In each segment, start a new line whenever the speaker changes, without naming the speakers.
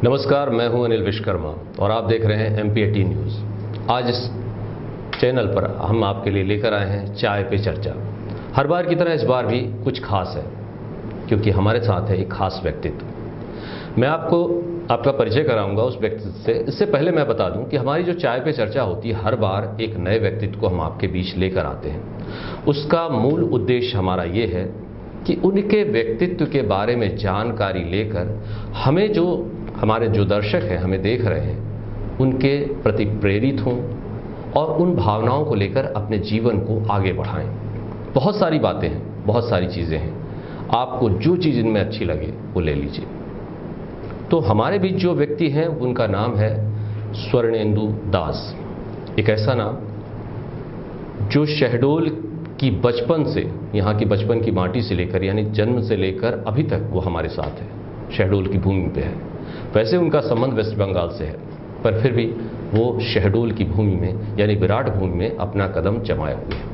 नमस्कार, मैं हूं अनिल विश्वकर्मा और आप देख रहे हैं MP18 न्यूज़। आज इस चैनल पर हम आपके लिए लेकर आए हैं चाय पे चर्चा। हर बार की तरह इस बार भी कुछ खास है, क्योंकि हमारे साथ है एक खास व्यक्तित्व। मैं आपको आपका परिचय कराऊंगा उस व्यक्तित्व से। इससे पहले मैं बता दूं कि हमारी जो चाय पे चर्चा होती है, हर बार एक नए व्यक्तित्व को हम आपके बीच लेकर आते हैं। उसका मूल उद्देश्य हमारा ये है कि उनके व्यक्तित्व के बारे में जानकारी लेकर हमें हमारे जो दर्शक हैं, हमें देख रहे हैं, उनके प्रति प्रेरित हों और उन भावनाओं को लेकर अपने जीवन को आगे बढ़ाएं। बहुत सारी बातें हैं, बहुत सारी चीज़ें हैं, आपको जो चीज़ इनमें अच्छी लगे वो ले लीजिए। तो हमारे बीच जो व्यक्ति हैं उनका नाम है स्वर्णेंदु दास। एक ऐसा नाम जो शहडोल की बचपन से, यहाँ की बचपन की माटी से लेकर, यानी जन्म से लेकर अभी तक वो हमारे साथ है, शहडोल की भूमि पे है। वैसे उनका संबंध वेस्ट बंगाल से है, पर फिर भी वो शहडोल की भूमि में यानी विराट भूमि में अपना कदम जमाए हुए हैं।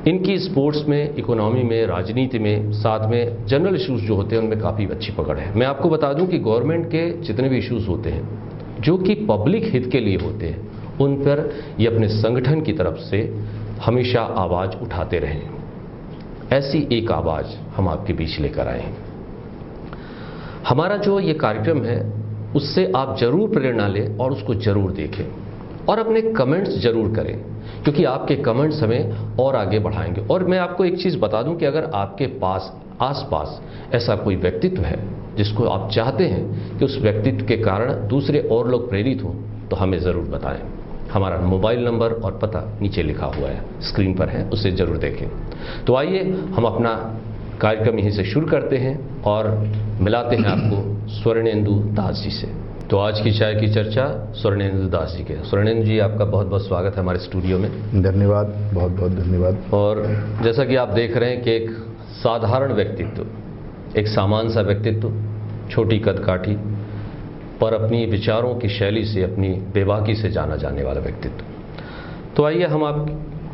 इनकी स्पोर्ट्स में, इकोनॉमी में, राजनीति में, साथ में जनरल इश्यूज जो होते हैं उनमें काफ़ी अच्छी पकड़ है। मैं आपको बता दूं कि गवर्नमेंट के जितने भी इश्यूज होते हैं जो कि पब्लिक हित के लिए होते हैं, उन पर ये अपने संगठन की तरफ से हमेशा आवाज़ उठाते रहे। ऐसी एक आवाज़ हम आपके बीच लेकर आए हैं। हमारा जो ये कार्यक्रम है उससे आप जरूर प्रेरणा लें और उसको जरूर देखें और अपने कमेंट्स जरूर करें, क्योंकि आपके कमेंट्स हमें और आगे बढ़ाएंगे। और मैं आपको एक चीज़ बता दूं कि अगर आपके पास आसपास ऐसा कोई व्यक्तित्व है जिसको आप चाहते हैं कि उस व्यक्तित्व के कारण दूसरे और लोग प्रेरित हों, तो हमें ज़रूर बताएं। हमारा मोबाइल नंबर और पता नीचे लिखा हुआ है, स्क्रीन पर है, उसे ज़रूर देखें। तो आइए हम अपना कार्यक्रम यहीं से शुरू करते हैं और मिलाते हैं आपको स्वर्णेंदु दास जी से। तो आज की चाय की चर्चा स्वर्णेंदु दास जी के। स्वर्णेंदु जी, आपका बहुत बहुत स्वागत है हमारे स्टूडियो में।
धन्यवाद, बहुत बहुत धन्यवाद।
और जैसा कि आप देख रहे हैं कि एक साधारण व्यक्तित्व, एक सामान्य सा व्यक्तित्व, छोटी कदकाठी, पर अपनी विचारों की शैली से, अपनी बेबाकी से जाना जाने वाला व्यक्तित्व। तो आइए हम आप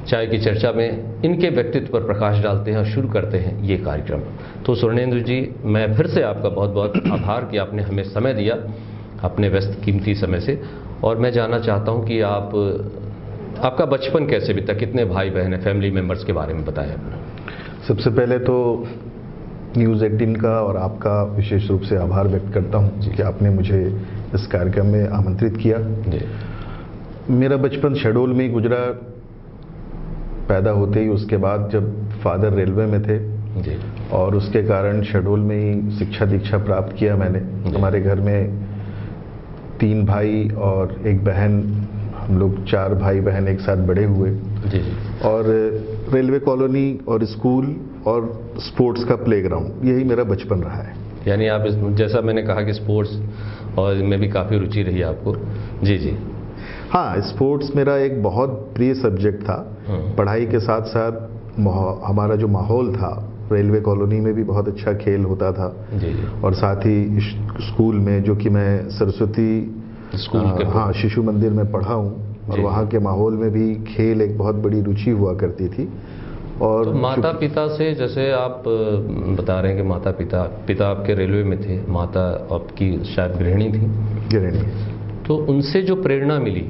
चाय की चर्चा में इनके व्यक्तित्व पर प्रकाश डालते हैं और शुरू करते हैं ये कार्यक्रम। तो स्वर्णेंदु जी, मैं फिर से आपका बहुत बहुत आभार कि आपने हमें समय दिया अपने व्यस्त कीमती समय से। और मैं जानना चाहता हूँ कि आपका बचपन कैसे बीता, कितने भाई बहन हैं, फैमिली मेम्बर्स के बारे में बताएं अपना।
सबसे पहले तो न्यूज़ 18 का और आपका विशेष रूप से आभार व्यक्त करता हूँ कि आपने मुझे इस कार्यक्रम में आमंत्रित किया।
जी।
मेरा बचपन शहडोल में ही गुजरा। पैदा होते ही उसके बाद जब फादर रेलवे में थे
जी,
और उसके कारण शहडोल में ही शिक्षा दीक्षा प्राप्त किया मैंने। हमारे घर में 3 भाई और एक बहन, हम लोग 4 भाई बहन एक साथ बड़े हुए।
जी।
और रेलवे कॉलोनी और स्कूल और स्पोर्ट्स का प्लेग्राउंड, यही मेरा बचपन रहा है।
यानी आप जैसा मैंने कहा कि स्पोर्ट्स और इनमें भी काफ़ी रुचि रही आपको। जी जी।
हाँ, स्पोर्ट्स मेरा एक बहुत प्रिय सब्जेक्ट था। पढ़ाई के साथ साथ हमारा जो माहौल था, रेलवे कॉलोनी में भी बहुत अच्छा खेल होता था।
जी जी।
और साथ ही स्कूल में, जो कि मैं सरस्वती
स्कूल के
हाँ शिशु मंदिर में पढ़ा हूँ, और वहाँ के माहौल में भी खेल एक बहुत बड़ी रुचि हुआ करती थी। और
तो माता पिता से, जैसे आप बता रहे हैं कि माता पिता आपके रेलवे में थे, माता आपकी शायद गृहिणी थी।
गृहिणी।
तो उनसे जो प्रेरणा मिली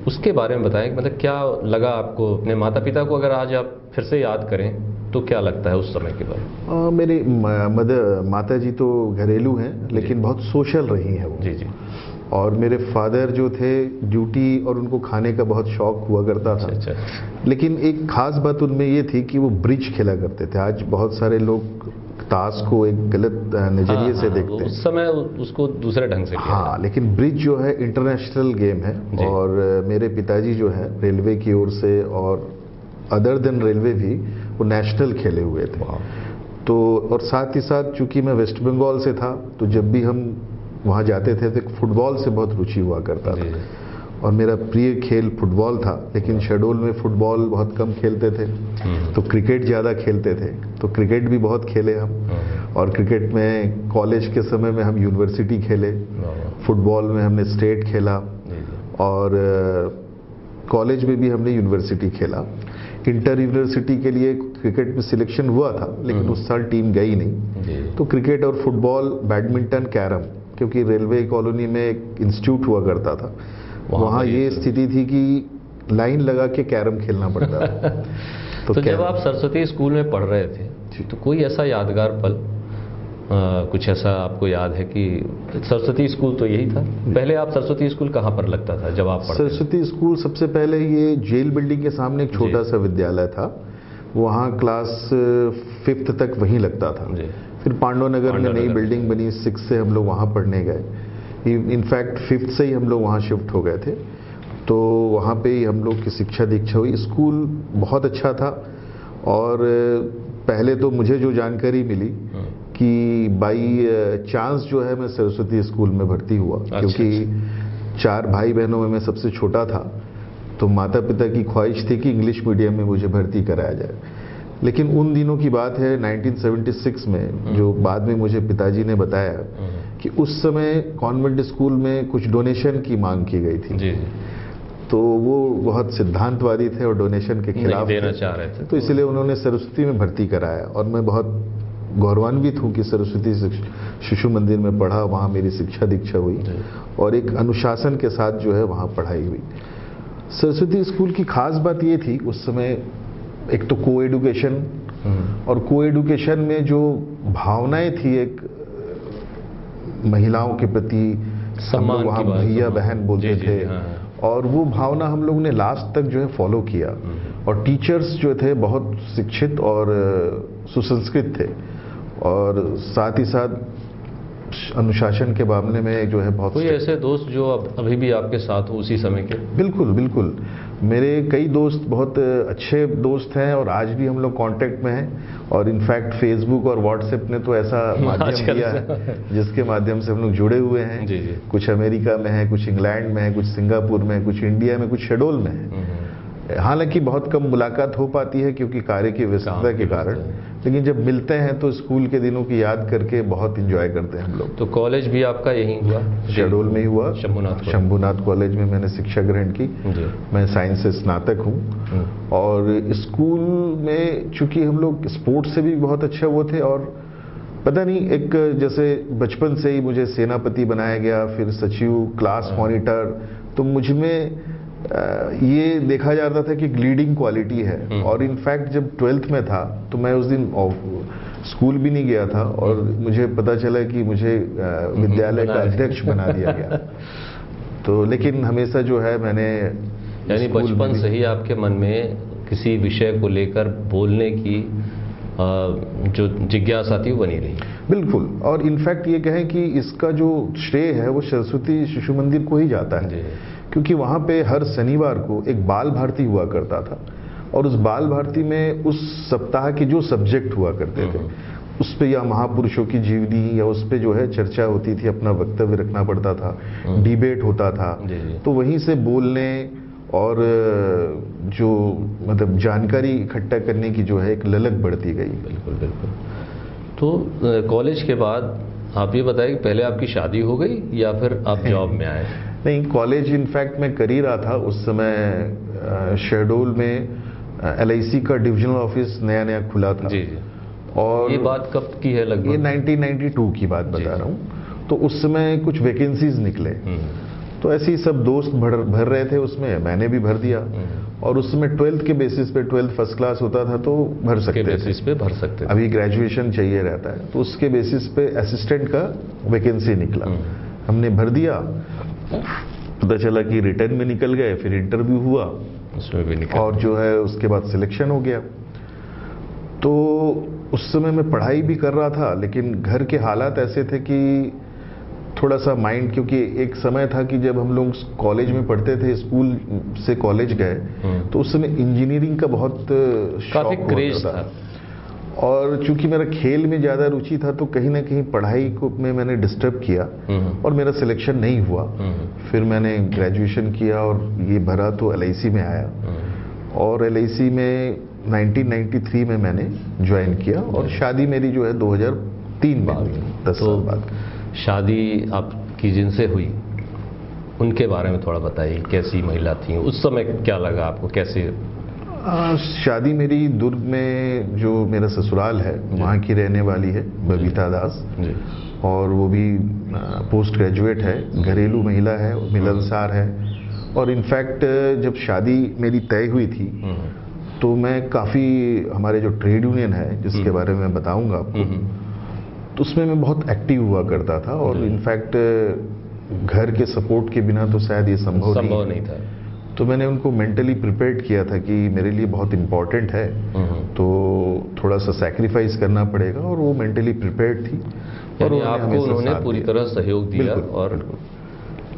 उसके बारे में बताएं। मतलब क्या लगा आपको अपने माता पिता को, अगर आज आप फिर से याद करें तो क्या लगता है उस समय के बारे में?
मेरी माता जी तो घरेलू हैं, लेकिन बहुत सोशल रही हैं वो।
जी जी।
और मेरे फादर जो थे, ड्यूटी और उनको खाने का बहुत शौक हुआ करता था।
अच्छा।
लेकिन एक खास बात उनमें ये थी कि वो ब्रिज खेला करते थे। आज बहुत सारे लोग ताश को एक गलत नजरिए से देखते हैं।
उस समय उसको दूसरे ढंग से किया।
हाँ, लेकिन ब्रिज जो है इंटरनेशनल गेम है। और मेरे पिताजी जो है रेलवे की ओर से और अदर देन रेलवे भी वो नेशनल खेले हुए थे। तो और साथ ही साथ चूंकि मैं वेस्ट बंगाल से था, तो जब भी हम वहाँ जाते थे तो फुटबॉल से बहुत रुचि हुआ करता था। और मेरा प्रिय खेल फुटबॉल था। लेकिन शहडोल में फुटबॉल बहुत कम खेलते थे, तो क्रिकेट ज़्यादा खेलते थे। तो क्रिकेट भी बहुत खेले हम। और क्रिकेट में कॉलेज के समय में हम यूनिवर्सिटी खेले। फुटबॉल में हमने स्टेट खेला, और कॉलेज में भी हमने यूनिवर्सिटी खेला। इंटर यूनिवर्सिटी के लिए क्रिकेट में सिलेक्शन हुआ था, लेकिन उस साल टीम गई नहीं। तो क्रिकेट और फुटबॉल, बैडमिंटन, कैरम क्योंकि रेलवे कॉलोनी में एक इंस्टीट्यूट हुआ करता था, वहाँ ये स्थिति थी कि लाइन लगा के कैरम खेलना पड़ता था।
तो जब आप सरस्वती स्कूल में पढ़ रहे थे तो कोई ऐसा यादगार पल, कुछ ऐसा आपको याद है कि सरस्वती स्कूल तो यही था? पहले आप सरस्वती स्कूल कहाँ पर लगता था जब आप पढ़ते?
सरस्वती स्कूल सबसे पहले ये जेल बिल्डिंग के सामने एक छोटा सा विद्यालय था, वहाँ क्लास 5th तक वहीं लगता था। फिर पांडवनगर में नई बिल्डिंग बनी, 6 से हम लोग वहाँ पढ़ने गए। इनफैक्ट 5th से ही हम लोग वहाँ शिफ्ट हो गए थे, तो वहाँ पे ही हम लोग की शिक्षा दीक्षा हुई। स्कूल बहुत अच्छा था, और पहले तो मुझे जो जानकारी मिली कि बाई चांस जो है मैं सरस्वती स्कूल में भर्ती हुआ। क्योंकि 4 भाई बहनों में मैं सबसे छोटा था, तो माता पिता की ख्वाहिश थी कि इंग्लिश मीडियम में मुझे भर्ती कराया जाए। लेकिन उन दिनों की बात है 1976 में, जो बाद में मुझे पिताजी ने बताया कि उस समय कॉन्वेंट स्कूल में कुछ डोनेशन की मांग की गई थी।
जी।
तो वो बहुत सिद्धांतवादी थे और डोनेशन के खिलाफ
देना चाह रहे थे,
तो इसलिए उन्होंने सरस्वती में भर्ती कराया। और मैं बहुत गौरवान्वित हूँ कि सरस्वती शिशु मंदिर में पढ़ा, वहाँ मेरी शिक्षा दीक्षा हुई और एक अनुशासन के साथ जो है वहाँ पढ़ाई हुई। सरस्वती स्कूल की खास बात ये थी उस समय, एक तो को एडुकेशन, और को एडुकेशन में जो भावनाएं थी, एक महिलाओं के प्रति हम लोग वहाँ भैया बहन बोलते थे, और वो भावना हम लोग ने लास्ट तक जो है फॉलो किया। और टीचर्स जो थे बहुत शिक्षित और सुसंस्कृत थे, और साथ ही साथ अनुशासन के मामले में जो है बहुत।
कोई ऐसे दोस्त जो अभी भी आपके साथ हो उसी समय के?
बिल्कुल बिल्कुल, मेरे कई दोस्त बहुत अच्छे दोस्त हैं, और आज भी हम लोग कांटेक्ट में हैं। और इनफैक्ट फेसबुक और व्हाट्सएप ने तो ऐसा माध्यम दिया है जिसके माध्यम से हम लोग जुड़े हुए हैं।
जी जी।
कुछ अमेरिका में है, कुछ इंग्लैंड में है, कुछ सिंगापुर में, कुछ इंडिया में, कुछ शेडोल में है। हालांकि बहुत कम मुलाकात हो पाती है क्योंकि कार्य की व्यस्तता के कारण, लेकिन जब मिलते हैं तो स्कूल के दिनों की याद करके बहुत एंजॉय करते हैं हम लोग।
तो कॉलेज भी आपका यहीं हुआ?
शेडोल में ही हुआ, शंभुनाथ कॉलेज में मैंने शिक्षा ग्रहण की। मैं साइंस से स्नातक हूँ। और स्कूल में चूंकि हम लोग स्पोर्ट्स से भी बहुत अच्छे वो थे, और पता नहीं एक जैसे बचपन से ही मुझे सेनापति बनाया गया, फिर सचिव, क्लास मॉनिटर, तो मुझ में ये देखा जाता था कि लीडिंग क्वालिटी है। और इनफैक्ट जब 12th में था तो मैं उस दिन स्कूल भी नहीं गया था, और मुझे पता चला कि मुझे विद्यालय का अध्यक्ष बना दिया गया। तो लेकिन हमेशा जो है मैंने,
यानी बचपन से ही आपके मन में किसी विषय को लेकर बोलने की जो जिज्ञासा थी वो बनी रही?
बिल्कुल। और इनफैक्ट ये कहें कि इसका जो श्रेय है वो सरस्वती शिशु मंदिर को ही जाता है, क्योंकि वहाँ पे हर शनिवार को एक बाल भारती हुआ करता था, और उस बाल भारती में उस सप्ताह के जो सब्जेक्ट हुआ करते थे उस पे या महापुरुषों की जीवनी या उस पे जो है चर्चा होती थी, अपना वक्तव्य रखना पड़ता था, डिबेट होता था। तो वहीं से बोलने और जो मतलब जानकारी इकट्ठा करने की जो है एक ललक बढ़ती गई।
बिल्कुल बिल्कुल। तो कॉलेज के बाद आप ये बताइए कि पहले आपकी शादी हो गई या फिर आप जॉब में आए?
नहीं, कॉलेज इनफैक्ट मैं कर ही रहा था उस समय। शेडोल में LIC का डिविजनल ऑफिस नया नया खुला था।
जी जी।
और
ये बात कब की है लगभग?
ये 1992 की बात बता रहा हूँ। तो उस समय कुछ वैकेंसीज निकले, तो ऐसे ही सब दोस्त भर रहे थे उसमें, मैंने भी भर दिया। और उस समय 12th के बेसिस पे, 12th फर्स्ट क्लास होता था तो भर सकते थे। अभी ग्रेजुएशन चाहिए रहता है, तो उसके बेसिस पे असिस्टेंट का वैकेंसी निकला, हमने भर दिया। पता चला कि रिटर्न में निकल गए, फिर इंटरव्यू हुआ,
उसमें भी निकल,
और जो है उसके बाद सिलेक्शन हो गया। तो उस समय मैं पढ़ाई भी कर रहा था, लेकिन घर के हालात ऐसे थे कि थोड़ा सा माइंड, क्योंकि एक समय था कि जब हम लोग कॉलेज में पढ़ते थे, स्कूल से कॉलेज गए, तो उस समय इंजीनियरिंग का बहुत
काफी क्रेज था।
और चूंकि मेरा खेल में ज़्यादा रुचि था, तो कहीं ना कहीं पढ़ाई को में मैंने डिस्टर्ब किया और मेरा सिलेक्शन नहीं हुआ। फिर मैंने ग्रेजुएशन किया और ये भरा तो LIC में आया, और LIC में 1993 में मैंने ज्वाइन किया, और शादी मेरी जो है 2003 में हुई, 10 साल बाद।
शादी आपकी जिनसे हुई उनके बारे में थोड़ा बताइए, कैसी महिला थी उस समय, क्या लगा आपको, कैसे?
शादी मेरी दुर्ग में जो मेरा ससुराल है वहाँ की रहने वाली है बबीता दास
जी।
और वो भी पोस्ट ग्रेजुएट है, घरेलू महिला है, मिलनसार है। और इनफैक्ट जब शादी मेरी तय हुई थी तो मैं काफ़ी, हमारे जो ट्रेड यूनियन है जिसके बारे में मैं बताऊंगा आपको, तो उसमें मैं बहुत एक्टिव हुआ करता था। और इनफैक्ट घर के सपोर्ट के बिना तो शायद ये संभव नहीं
था।
तो मैंने उनको मेंटली प्रिपेयर्ड किया था कि मेरे लिए बहुत इम्पोर्टेंट है, तो थोड़ा सा सैक्रिफाइस करना पड़ेगा, और वो मेंटली प्रिपेयर्ड थी।
और आपको उन्होंने पूरी तरह सहयोग दिया। और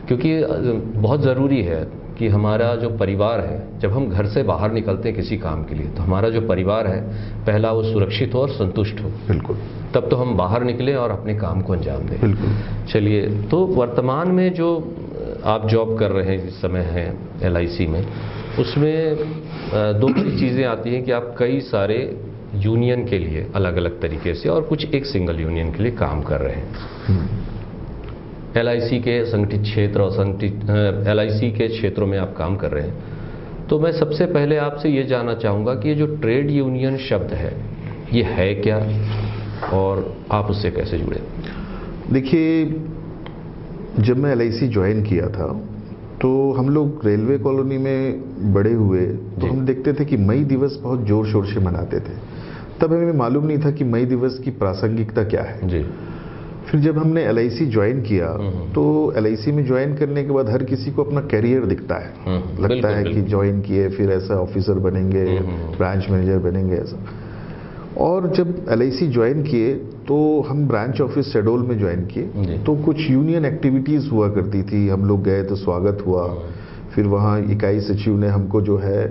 क्योंकि बहुत ज़रूरी है कि हमारा जो परिवार है, जब हम घर से बाहर निकलते हैं किसी काम के लिए, तो हमारा जो परिवार है पहला वो सुरक्षित हो और संतुष्ट हो।
बिल्कुल।
तब तो हम बाहर निकलें और अपने काम को अंजाम दें।
बिल्कुल।
चलिए, तो वर्तमान में जो आप जॉब कर रहे हैं, इस समय हैं LIC में, उसमें दो बड़ी चीज़ें आती हैं कि आप कई सारे यूनियन के लिए अलग अलग तरीके से और कुछ एक सिंगल यूनियन के लिए काम कर रहे हैं। LIC के संगठित क्षेत्र और LIC के क्षेत्रों में आप काम कर रहे हैं। तो मैं सबसे पहले आपसे ये जानना चाहूँगा कि ये जो ट्रेड यूनियन शब्द है, ये है क्या और आप उससे कैसे जुड़े?
देखिए, जब मैं LIC ज्वाइन किया था तो हम लोग रेलवे कॉलोनी में बड़े हुए, तो हम देखते थे कि मई दिवस बहुत जोर शोर से मनाते थे। तब हमें मालूम नहीं था कि मई दिवस की प्रासंगिकता क्या है।
जी।
फिर जब हमने LIC ज्वाइन किया तो LIC में ज्वाइन करने के बाद हर किसी को अपना कैरियर दिखता है, लगता है कि ज्वाइन किए फिर ऐसा ऑफिसर बनेंगे, ब्रांच मैनेजर बनेंगे, ऐसा। और जब LIC ज्वाइन किए तो हम ब्रांच ऑफिस शेड्यूल में ज्वाइन किए, तो कुछ यूनियन एक्टिविटीज़ हुआ करती थी। हम लोग गए तो स्वागत हुआ, फिर वहाँ इकाई सचिव ने हमको जो है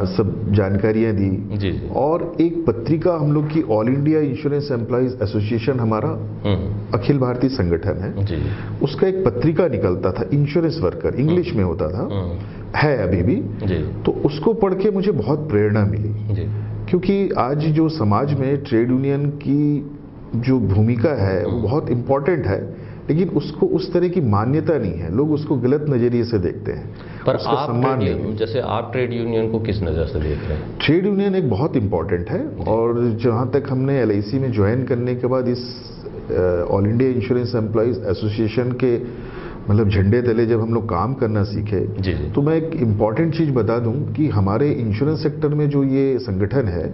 सब जानकारियाँ दी।
जी।
और एक पत्रिका हम लोग की all India insurance employees association, हमारा अखिल भारतीय संगठन है,
जी।
उसका एक पत्रिका निकलता था, इंश्योरेंस वर्कर, इंग्लिश में होता था, है अभी भी।
जी।
तो उसको पढ़ के मुझे बहुत प्रेरणा मिली।
जी।
क्योंकि आज जो समाज में ट्रेड यूनियन की जो भूमिका है वो बहुत इम्पोर्टेंट है, लेकिन उसको उस तरह की मान्यता नहीं है, लोग उसको गलत नजरिए से देखते हैं।
पर आप जैसे आप ट्रेड यूनियन को किस नज़र से देख रहे हैं?
ट्रेड यूनियन एक बहुत इम्पोर्टेंट है, और जहाँ तक हमने LIC में ज्वाइन करने के बाद इस all India insurance employees association के मतलब झंडे तले जब हम लोग काम करना सीखे,
जी।
तो मैं एक इम्पॉर्टेंट चीज़ बता दूं कि हमारे इंश्योरेंस सेक्टर में जो ये संगठन है,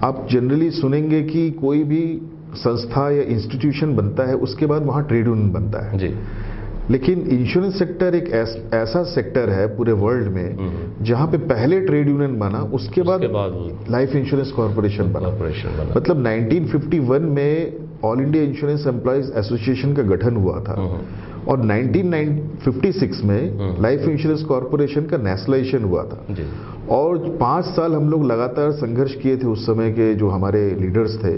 आप जनरली सुनेंगे कि कोई भी संस्था या इंस्टीट्यूशन बनता है उसके बाद वहाँ ट्रेड यूनियन बनता है।
जी।
लेकिन इंश्योरेंस सेक्टर एक ऐसा सेक्टर है पूरे वर्ल्ड में जहाँ पे पहले ट्रेड यूनियन बना, उसके बाद लाइफ इंश्योरेंस कॉर्पोरेशन बना। मतलब 1951 में all India insurance employees association का गठन हुआ था, और 1956 में लाइफ इंश्योरेंस कॉर्पोरेशन का नेशनलाइजेशन हुआ था।
जी।
और 5 साल हम लोग लगातार संघर्ष किए थे उस समय के जो हमारे लीडर्स थे,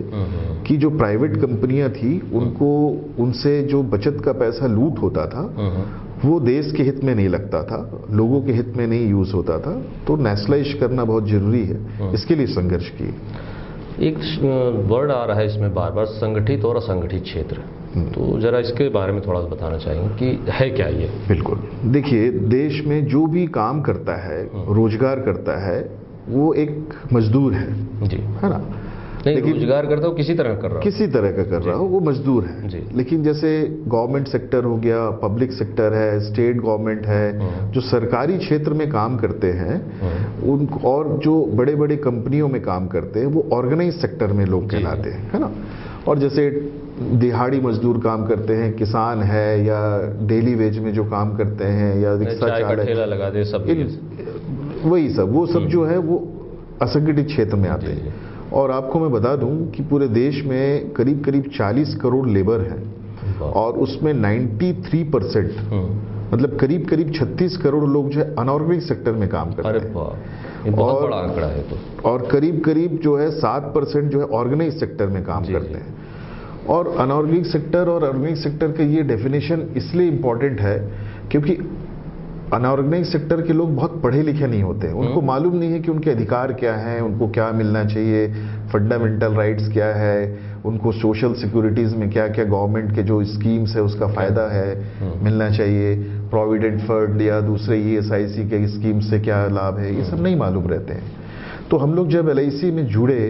कि जो प्राइवेट कंपनियां थी उनको, उनसे जो बचत का पैसा लूट होता था वो देश के हित में नहीं लगता था, लोगों के हित में नहीं यूज होता था, तो नेशनलाइज करना बहुत जरूरी है, इसके लिए संघर्ष किए।
एक वर्ड आ रहा है इसमें बार बार, संगठित और असंगठित क्षेत्र, तो जरा इसके बारे में थोड़ा सा बताना चाहेंगे कि है क्या ये?
बिल्कुल। देखिए, देश में जो भी काम करता है, रोजगार करता है, वो एक मजदूर है।
जी।
है ना?
नहीं, रोजगार करता हो किसी तरह कर रहा हो,
किसी तरह का कर रहा हो, वो मजदूर है।
जी।
लेकिन जैसे गवर्नमेंट सेक्टर हो गया, पब्लिक सेक्टर है, स्टेट गवर्नमेंट है, जो सरकारी क्षेत्र में काम करते हैं उन, और जो बड़े बड़े कंपनियों में काम करते हैं, वो ऑर्गेनाइज सेक्टर में लोग कहलाते हैं, है ना? और जैसे दिहाड़ी मजदूर काम करते हैं, किसान है, या डेली वेज में जो काम करते हैं, या रिक्शा चालक,
ठेला लगा दे, सब
वही सब, वो सब जो है वो असंगठित क्षेत्र में आते हैं। और आपको मैं बता दूं कि पूरे देश में करीब करीब 40 करोड़ लेबर हैं, और उसमें 93% मतलब करीब करीब 36 करोड़ लोग जो है अनऑर्गेनाइज सेक्टर में काम करते हैं।
ये बहुत बड़ा आंकड़ा है। तो
और करीब करीब जो है 7% जो है ऑर्गेनाइज सेक्टर में काम करते हैं। और अनऑर्गेनाइज सेक्टर और ऑर्गेनाइज सेक्टर का ये डेफिनेशन इसलिए इम्पोर्टेंट है क्योंकि अनऑर्गेनाइज सेक्टर के लोग बहुत पढ़े लिखे नहीं होते, उनको मालूम नहीं है कि उनके अधिकार क्या हैं, उनको क्या मिलना चाहिए, फंडामेंटल राइट्स क्या है, उनको सोशल सिक्योरिटीज़ में क्या क्या गवर्नमेंट के जो स्कीम्स है उसका फ़ायदा है मिलना चाहिए, प्रोविडेंट फंड या दूसरे ESIC के स्कीम से क्या लाभ है, ये सब नहीं मालूम रहते हैं। तो हम लोग जब LIC में जुड़े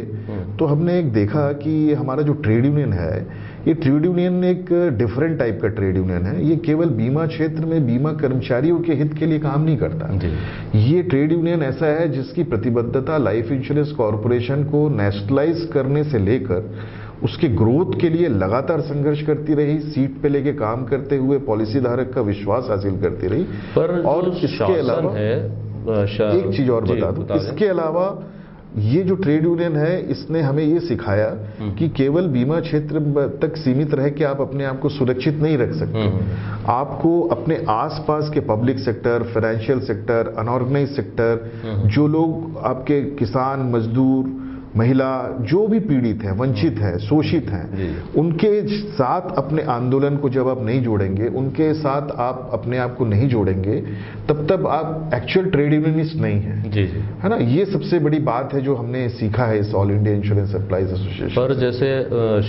तो हमने एक देखा कि हमारा जो ट्रेड यूनियन है, ये ट्रेड यूनियन एक डिफरेंट टाइप का ट्रेड यूनियन है। ये केवल बीमा क्षेत्र में बीमा कर्मचारियों के हित के लिए काम नहीं करता। ये ट्रेड यूनियन ऐसा है जिसकी प्रतिबद्धता लाइफ इंश्योरेंस कॉरपोरेशन को नेशनलाइज करने से लेकर उसके ग्रोथ के लिए लगातार संघर्ष करती रही, सीट पे लेके काम करते हुए पॉलिसी धारक का विश्वास हासिल करती रही।
पर
और इसके अलावा एक चीज और बता दूं, इसके अलावा ये जो ट्रेड यूनियन है इसने हमें ये सिखाया कि केवल बीमा क्षेत्र तक सीमित रह के आप अपने आप को सुरक्षित नहीं रख सकते। आपको अपने आसपास के public sector, financial sector, unorganised sector, जो लोग आपके किसान, मजदूर, महिला, जो भी पीड़ित है, वंचित है, शोषित हैं, उनके साथ अपने आंदोलन को जब आप नहीं जोड़ेंगे, उनके साथ आप अपने आप को नहीं जोड़ेंगे, तब आप एक्चुअल ट्रेड यूनियनिस्ट नहीं है।
जी।
है ना, ये सबसे बड़ी बात है जो हमने सीखा है इस all India insurance employees association.
पर जैसे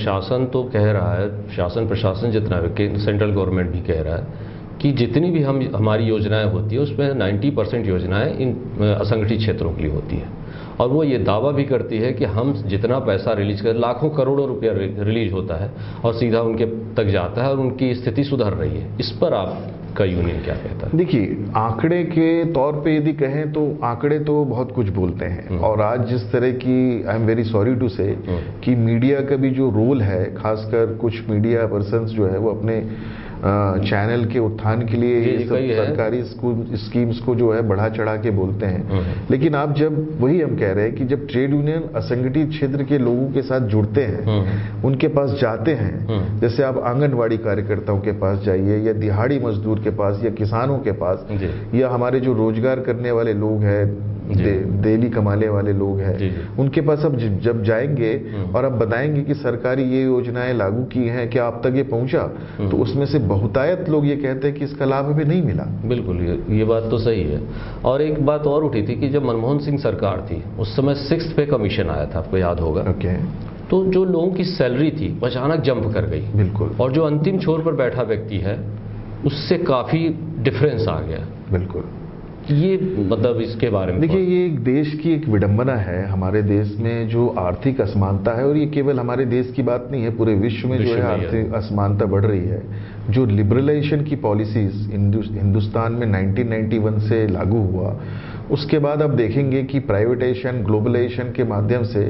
शासन तो कह रहा है, शासन प्रशासन जितना भी, सेंट्रल गवर्नमेंट भी कह रहा है कि जितनी भी हमारी योजनाएं होती है उसमें 90% योजनाएं इन असंगठित क्षेत्रों के लिए होती है। और वो ये दावा भी करती है कि हम जितना पैसा रिलीज कर, लाखों करोड़ों रुपया रिलीज होता है और सीधा उनके तक जाता है और उनकी स्थिति सुधर रही है। इस पर आपका यूनियन क्या कहता है?
देखिए, आंकड़े के तौर पे यदि कहें तो आंकड़े तो बहुत कुछ बोलते हैं। और आज जिस तरह की, I am very sorry to say, कि मीडिया का भी जो रोल है, खासकर कुछ मीडिया पर्सन्स जो है वो अपने चैनल के उत्थान के लिए ये सब सरकारी स्कीम्स को जो है बढ़ा चढ़ा के बोलते हैं। लेकिन आप जब, वही हम कह रहे हैं कि जब ट्रेड यूनियन असंगठित क्षेत्र के लोगों के साथ जुड़ते हैं, उनके पास जाते हैं, जैसे आप आंगनवाड़ी कार्यकर्ताओं के पास जाइए, या दिहाड़ी मजदूर के पास, या किसानों के पास, या हमारे जो रोजगार करने वाले लोग हैं, डेली कमाने वाले लोग हैं, उनके पास अब जब जाएंगे और अब बताएंगे कि सरकारी ये योजनाएं लागू की हैं, क्या आप तक ये पहुंचा, तो उसमें से बहुतायत लोग ये कहते हैं कि इसका लाभ हमें नहीं मिला।
बिल्कुल, ये बात तो सही है। और एक बात और उठी थी कि जब मनमोहन सिंह सरकार थी उस समय 6th पे कमीशन आया था, आपको याद होगा। तो जो लोगों की सैलरी थी अचानक जंप कर गई।
बिल्कुल।
और जो अंतिम छोर पर बैठा व्यक्ति है उससे काफी डिफरेंस आ गया।
बिल्कुल।
ये मतलब इसके बारे में
देखिए, ये एक देश की एक विडंबना है हमारे देश में जो आर्थिक असमानता है। और ये केवल हमारे देश की बात नहीं है, पूरे विश्व में जो है आर्थिक असमानता बढ़ रही है। जो लिबरलाइजेशन की पॉलिसीज हिंदुस्तान में 1991 से लागू हुआ, उसके बाद आप देखेंगे कि प्राइवेटाइजेशन, ग्लोबलाइजेशन के माध्यम से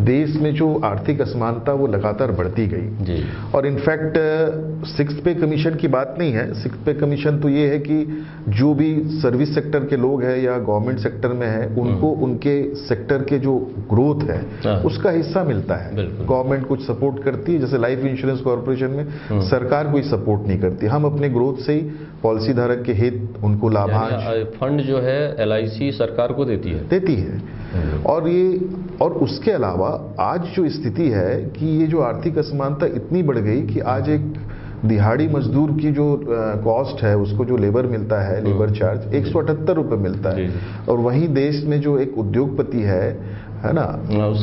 देश में जो आर्थिक असमानता वो लगातार बढ़ती गई। और इनफैक्ट 6th पे कमीशन की बात नहीं है। 6th पे कमीशन तो ये है कि जो भी सर्विस सेक्टर के लोग हैं या गवर्नमेंट सेक्टर में है, उनको उनके सेक्टर के जो ग्रोथ है उसका हिस्सा मिलता है। गवर्नमेंट कुछ सपोर्ट करती है, जैसे लाइफ इंश्योरेंस कॉर्पोरेशन में सरकार कोई सपोर्ट नहीं करती। हम अपने ग्रोथ से ही पॉलिसी धारक के हित, उनको लाभांश,
फंड जो है LIC सरकार को देती है।
और उसके अलावा आज जो स्थिति है कि ये जो आर्थिक असमानता इतनी बढ़ गई कि आज एक दिहाड़ी मजदूर की जो कॉस्ट है, उसको जो लेबर मिलता है, लेबर चार्ज 178 रुपए मिलता है। और वहीं देश में जो एक उद्योगपति है ना,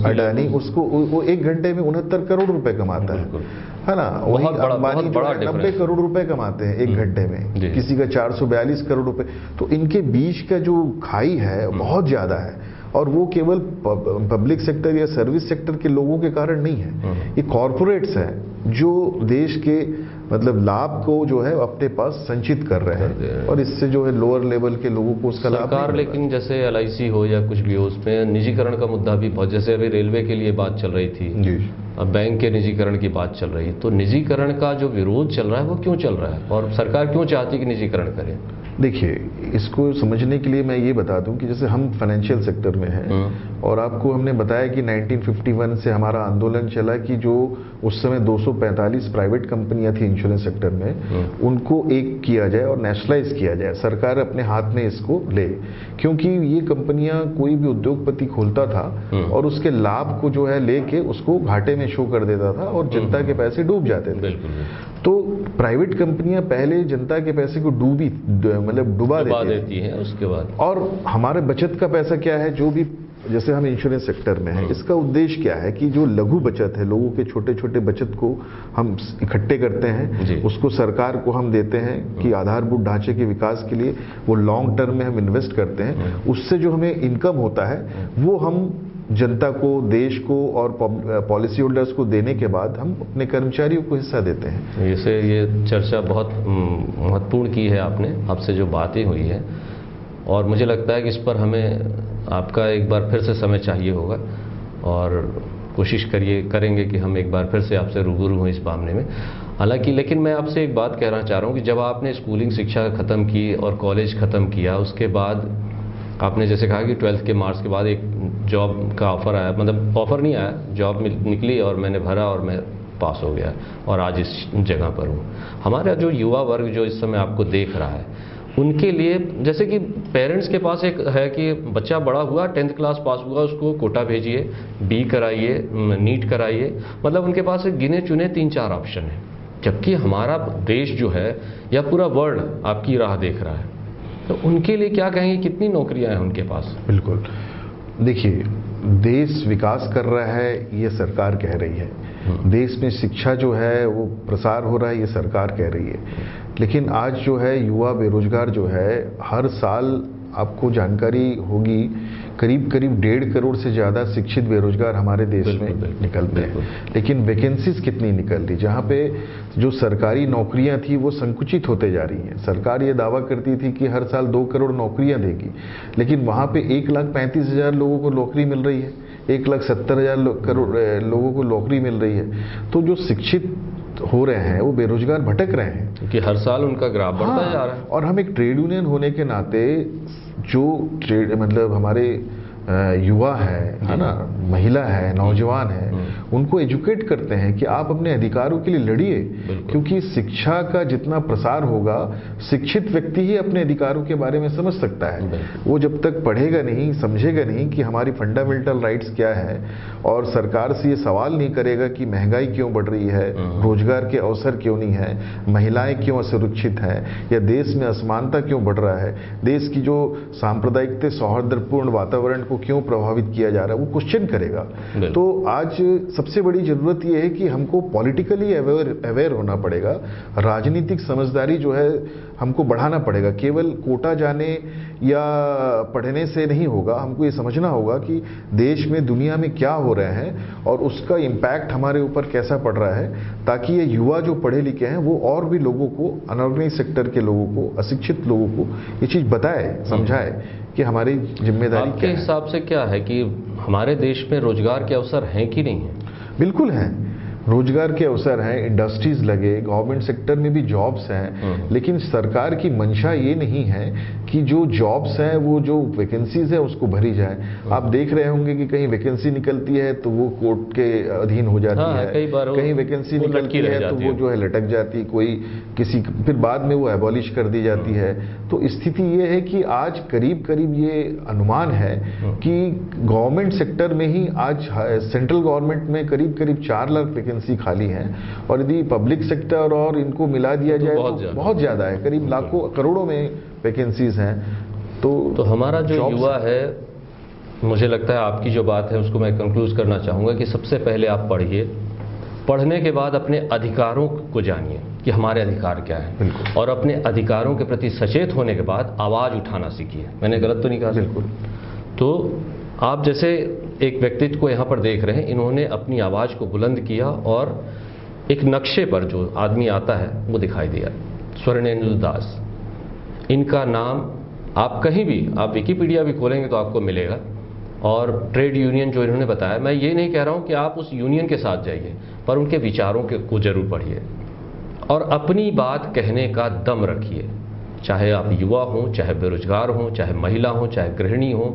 अडानी, उसको वो 1 घंटे में 69 करोड़ रुपए कमाता है ना। वही अंबानी जो 90 करोड़ रुपए कमाते हैं 1 घंटे में, किसी का 442 करोड़ रुपए। तो इनके बीच का जो खाई है बहुत ज्यादा है। और वो केवल पब्लिक सेक्टर या सर्विस सेक्टर के लोगों के कारण नहीं है, ये कॉरपोरेट्स हैं जो देश के मतलब लाभ को जो है अपने पास संचित कर रहे हैं। और इससे जो है लोअर लेवल के लोगों को उसका लाभ
सरकार, लेकिन जैसे LIC हो या कुछ भी हो, उसमें निजीकरण का मुद्दा भी बहुत, जैसे अभी रेलवे के लिए बात चल रही थी, अब बैंक के निजीकरण की बात चल रही है। तो निजीकरण का जो विरोध चल रहा है वो क्यों चल रहा है और सरकार क्यों चाहती है कि निजीकरण करें?
देखिए, इसको समझने के लिए मैं ये बता दूं कि जैसे हम फाइनेंशियल सेक्टर में हैं और आपको हमने बताया कि 1951 से हमारा आंदोलन चला कि जो उस समय 245 प्राइवेट कंपनियां थी इंश्योरेंस सेक्टर में, उनको एक किया जाए और नेशनलाइज किया जाए, सरकार अपने हाथ में इसको ले। क्योंकि ये कंपनियां कोई भी उद्योगपति खोलता था और उसके लाभ को जो है लेके उसको घाटे में शो कर देता था और जनता के पैसे डूब जाते थे। तो प्राइवेट कंपनियां पहले जनता के पैसे को डुबा देती हैं
उसके बाद।
और हमारे बचत का पैसा क्या है, जो भी जैसे हम इंश्योरेंस सेक्टर में हैं, इसका उद्देश्य क्या है कि जो लघु बचत है, लोगों के छोटे छोटे बचत को हम इकट्ठे करते हैं, उसको सरकार को हम देते हैं कि आधारभूत ढांचे के विकास के लिए वो लॉन्ग टर्म में हम इन्वेस्ट करते हैं, उससे जो हमें इनकम होता है वो हम जनता को, देश को और पॉलिसी होल्डर्स को देने के बाद हम अपने कर्मचारियों को हिस्सा देते हैं।
जैसे ये चर्चा बहुत महत्वपूर्ण की है आपने, आपसे जो बातें हुई है, और मुझे लगता है कि इस पर हमें आपका एक बार फिर से समय चाहिए होगा और कोशिश करेंगे कि हम एक बार फिर से आपसे रूबरू हों इस मामले में। हालांकि लेकिन मैं आपसे एक बात कहना चाह रहा हूँ कि जब आपने स्कूलिंग शिक्षा ख़त्म की और कॉलेज ख़त्म किया, उसके बाद आपने जैसे कहा कि 12th के मार्क्स के बाद एक जॉब का ऑफ़र आया, मतलब ऑफ़र नहीं आया, जॉब निकली और मैंने भरा और मैं पास हो गया और आज इस जगह पर हूँ। हमारा जो युवा वर्ग जो इस समय आपको देख रहा है, उनके लिए जैसे कि पेरेंट्स के पास एक है कि बच्चा बड़ा हुआ, 10th क्लास पास हुआ, उसको कोटा भेजिए, बी कराइए, नीट कराइए, मतलब उनके पास एक गिने चुने 3-4 ऑप्शन हैं। जबकि हमारा देश जो है या पूरा वर्ल्ड आपकी राह देख रहा है, तो उनके लिए क्या कहेंगे, कितनी नौकरियां हैं उनके पास?
बिल्कुल, देखिए, देश विकास कर रहा है ये सरकार कह रही है, देश में शिक्षा जो है वो प्रसार हो रहा है ये सरकार कह रही है, लेकिन आज जो है युवा बेरोजगार जो है, हर साल आपको जानकारी होगी करीब 1.5 करोड़ से ज़्यादा शिक्षित बेरोजगार हमारे देश में निकलते हैं, लेकिन वैकेंसीज कितनी निकल रही, जहाँ पे जो सरकारी नौकरियां थी वो संकुचित होते जा रही हैं। सरकार ये दावा करती थी कि हर साल 2 करोड़ नौकरियां देगी, लेकिन वहाँ पे 1,35,000 लोगों को नौकरी मिल रही है, 1,70,000 लोगों को नौकरी मिल रही है। तो जो शिक्षित हो रहे हैं वो बेरोजगार भटक रहे हैं,
क्योंकि हर साल उनका ग्राफ बढ़ता जा रहा है।
और हम एक ट्रेड यूनियन होने के नाते जो मतलब हमारे युवा है ना, महिला है, नौजवान है, उनको एजुकेट करते हैं कि आप अपने अधिकारों के लिए लड़िए, क्योंकि शिक्षा का जितना प्रसार होगा, शिक्षित व्यक्ति ही अपने अधिकारों के बारे में समझ सकता है। वो जब तक पढ़ेगा नहीं, समझेगा नहीं कि हमारी फंडामेंटल राइट्स क्या है, और सरकार से ये सवाल नहीं करेगा कि महंगाई क्यों बढ़ रही है, रोजगार के अवसर क्यों नहीं है, महिलाएं क्यों असुरक्षित हैं, या देश में असमानता क्यों बढ़ रहा है, देश की जो सांप्रदायिकता सौहार्दपूर्ण वातावरण को क्यों प्रभावित किया जा रहा है, वो क्वेश्चन करेगा। तो आज सबसे बड़ी जरूरत यह है कि हमको पॉलिटिकली अवेयर होना पड़ेगा, राजनीतिक समझदारी जो है हमको बढ़ाना पड़ेगा। केवल कोटा जाने या पढ़ने से नहीं होगा, हमको ये समझना होगा कि देश में, दुनिया में क्या हो रहे हैं और उसका इम्पैक्ट हमारे ऊपर कैसा पड़ रहा है, ताकि ये युवा जो पढ़े लिखे हैं वो और भी लोगों को, अनऑर्गेनाइज सेक्टर के लोगों को, अशिक्षित लोगों को ये चीज़ बताए, समझाए कि हमारी जिम्मेदारी क्या है।
आपके हिसाब से क्या है कि हमारे देश में रोजगार के अवसर हैं कि नहीं है?
बिल्कुल हैं, रोजगार के अवसर हैं, इंडस्ट्रीज लगे, गवर्नमेंट सेक्टर में भी जॉब्स हैं, लेकिन सरकार की मंशा ये नहीं है कि जो जॉब्स हैं, वो जो वैकेंसीज है उसको भरी जाए। आप देख रहे होंगे कि कहीं वैकेंसी निकलती है तो वो कोर्ट के अधीन हो जाती है, कहीं वैकेंसी निकलती है तो वो जो है लटक जाती, कोई किसी, फिर बाद में वो एबॉलिश कर दी जाती है। तो स्थिति ये है कि आज करीब करीब ये अनुमान है कि गवर्नमेंट सेक्टर में ही आज सेंट्रल गवर्नमेंट में करीब करीब 4 लाख वैकेंसी खाली हैं, और यदि पब्लिक सेक्टर और इनको मिला दिया जाए तो बहुत ज़्यादा है, करीब लाखों करोड़ों में वैकेंसीज हैं। तो
हमारा जो युवा है, मुझे लगता है आपकी जो बात है उसको मैं कंक्लूज करना चाहूँगा कि सबसे पहले आप पढ़िए, पढ़ने के बाद अपने अधिकारों को जानिए कि हमारे अधिकार क्या हैं, और अपने अधिकारों के प्रति सचेत होने के बाद आवाज़ उठाना सीखिए। मैंने गलत तो नहीं कहा?
बिल्कुल।
तो आप जैसे एक व्यक्तित्व को यहाँ पर देख रहे हैं, इन्होंने अपनी आवाज़ को बुलंद किया और एक नक्शे पर जो आदमी आता है वो दिखाई दिया, स्वर्णेंदु दास। इनका नाम आप कहीं भी, आप विकिपीडिया भी खोलेंगे तो आपको मिलेगा, और ट्रेड यूनियन जो इन्होंने बताया, मैं ये नहीं कह रहा हूँ कि आप उस यूनियन के साथ जाइए, पर उनके विचारों को जरूर पढ़िए और अपनी बात कहने का दम रखिए। चाहे आप युवा हों, चाहे बेरोजगार हों, चाहे महिला हों, चाहे गृहिणी हों,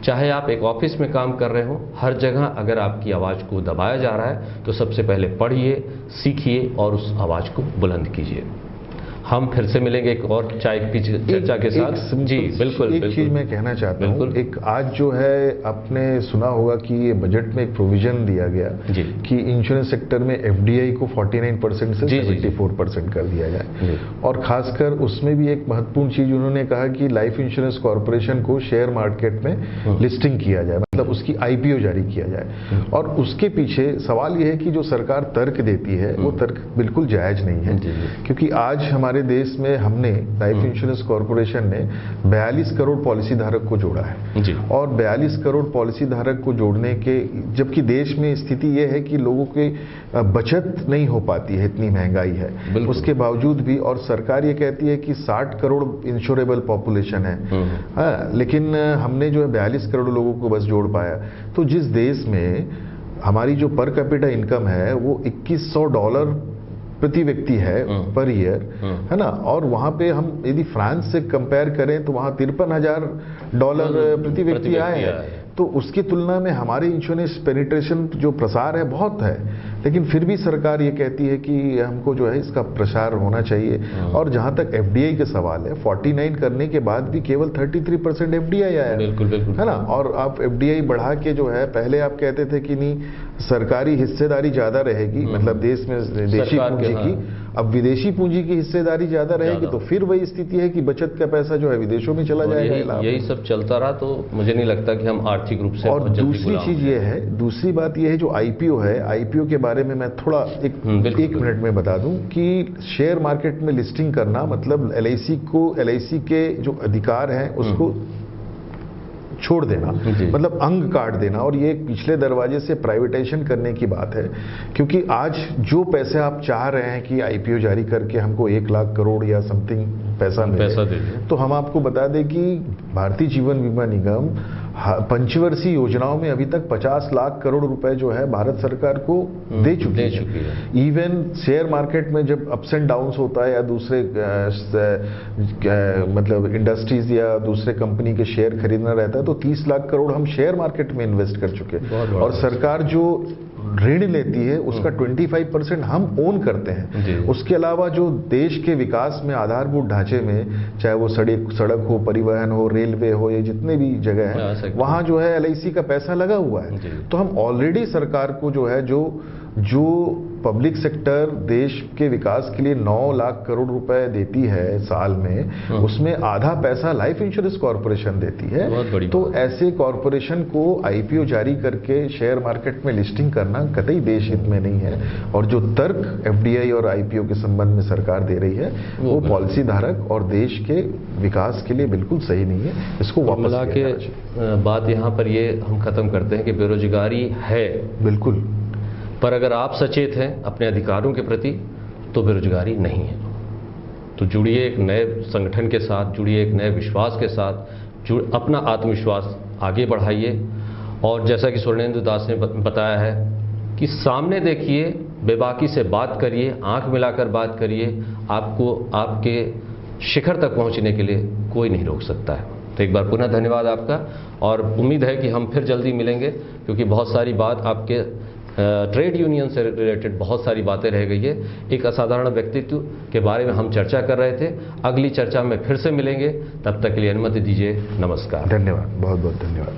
चाहे आप एक ऑफिस में काम कर रहे हों, हर जगह अगर आपकी आवाज़ को दबाया जा रहा है तो सबसे पहले पढ़िए, सीखिए और उस आवाज़ को बुलंद कीजिए। हम फिर से मिलेंगे एक और चाय की चर्चा के साथ। जी बिल्कुल।
एक चीज़ मैं कहना चाहता हूँ, एक आज जो है आपने सुना होगा कि ये बजट में एक प्रोविजन दिया गया कि इंश्योरेंस सेक्टर में एफडीआई को 49% से 74% कर दिया जाए, और खासकर उसमें भी एक महत्वपूर्ण चीज़ उन्होंने कहा कि लाइफ इंश्योरेंस कॉरपोरेशन को शेयर मार्केट में लिस्टिंग किया जाए। मतलब उसकी आईपीओ जारी किया जाए। और उसके पीछे सवाल यह है कि जो सरकार तर्क देती है वो तर्क बिल्कुल जायज नहीं है, क्योंकि आज हमारे देश में हमने लाइफ इंश्योरेंस कॉर्पोरेशन ने 42 करोड़ पॉलिसी धारक को जोड़ा है
जी।
और 42 करोड़ पॉलिसी धारक को जोड़ने के, जबकि देश में स्थिति यह है कि लोगों की बचत नहीं हो पाती है, इतनी महंगाई है, उसके बावजूद भी, और सरकार ये कहती है कि 60 करोड़ इंश्योरेबल पॉपुलेशन है, लेकिन हमने जो है 42 करोड़ लोगों को बस जोड़ पाया। तो जिस देश में हमारी जो पर कैपिटा इनकम है वो $2100 प्रति व्यक्ति है पर ईयर, है ना, और वहां पे हम यदि फ्रांस से कंपेयर करें तो वहां $53,000 प्रति व्यक्ति आए हैं। तो उसकी तुलना में हमारे इंश्योरेंस पेनिट्रेशन जो प्रसार है बहुत है, लेकिन फिर भी सरकार ये कहती है कि हमको जो है इसका प्रसार होना चाहिए। और जहां तक एफडीआई का सवाल है, 49 करने के बाद भी केवल 33% एफडीआई आया है,
बिल्कुल बिल्कुल,
है ना। और आप एफडीआई बढ़ा के जो है, पहले आप कहते थे कि नहीं सरकारी हिस्सेदारी ज्यादा रहेगी, मतलब देश में देशी पूंजी की, अब विदेशी पूंजी की हिस्सेदारी ज्यादा रहेगी, तो फिर वही स्थिति है कि बचत का पैसा जो है विदेशों में चला जाएगा।
यही सब चलता रहा तो मुझे नहीं लगता कि हम आर्थिक रूप से।
और दूसरी चीज ये है, दूसरी बात ये है जो आईपीओ है, आईपीओ के बारे में मैं थोड़ा एक मिनट में बता दूं कि शेयर मार्केट में लिस्टिंग करना मतलब एलआईसी के जो अधिकार हैं उसको छोड़ देना, मतलब अंग काट देना, और ये पिछले दरवाजे से प्राइवेटाइजेशन करने की बात है। क्योंकि आज जो पैसे आप चाह रहे हैं कि आईपीओ जारी करके हमको 1 लाख करोड़ या समथिंग पैसा मिले, तो हम आपको बता दें कि भारतीय जीवन बीमा निगम पंचवर्षीय योजनाओं में अभी तक 50 लाख करोड़ रुपए जो है भारत सरकार को दे चुकी है। इवन शेयर मार्केट में जब अप्स एंड डाउन्स होता है या दूसरे मतलब इंडस्ट्रीज या दूसरे कंपनी के शेयर खरीदना रहता है तो 30 लाख करोड़ हम शेयर मार्केट में इन्वेस्ट कर चुके हैं। और सरकार जो ऋण लेती है उसका 25% हम ओन करते हैं। उसके अलावा जो देश के विकास में आधारभूत ढांचे में, चाहे वो सड़क हो, परिवहन हो, रेलवे हो, ये जितने भी जगह हैं वहां जो है एलआईसी का पैसा लगा हुआ है। तो हम ऑलरेडी सरकार को जो है जो पब्लिक सेक्टर देश के विकास के लिए 9 लाख करोड़ रुपए देती है साल में, उसमें आधा पैसा लाइफ इंश्योरेंस कॉर्पोरेशन देती है। तो ऐसे कॉर्पोरेशन को आईपीओ जारी करके शेयर मार्केट में लिस्टिंग करना कतई देश हित में नहीं है। और जो तर्क एफडीआई और आईपीओ के संबंध में सरकार दे रही है वो पॉलिसी धारक और देश के विकास के लिए बिल्कुल सही नहीं है। इसको वापस
ला के बात यहाँ पर ये हम खत्म करते हैं कि बेरोजगारी है बिल्कुल, पर अगर आप सचेत हैं अपने अधिकारों के प्रति तो बेरोजगारी नहीं है। तो जुड़िए एक नए संगठन के साथ, जुड़िए एक नए विश्वास के साथ, अपना आत्मविश्वास आगे बढ़ाइए। और जैसा कि स्वर्णेंदु दास ने बताया है कि सामने देखिए, बेबाकी से बात करिए, आंख मिलाकर बात करिए, आपको आपके शिखर तक पहुंचने के लिए कोई नहीं रोक सकता है। तो एक बार पुनः धन्यवाद आपका, और उम्मीद है कि हम फिर जल्दी मिलेंगे, क्योंकि बहुत सारी बात आपके ट्रेड यूनियन से रिलेटेड बहुत सारी बातें रह गई है। एक असाधारण व्यक्तित्व के बारे में हम चर्चा कर रहे थे। अगली चर्चा में फिर से मिलेंगे, तब तक के लिए अनुमति दीजिए। नमस्कार।
धन्यवाद, बहुत बहुत धन्यवाद।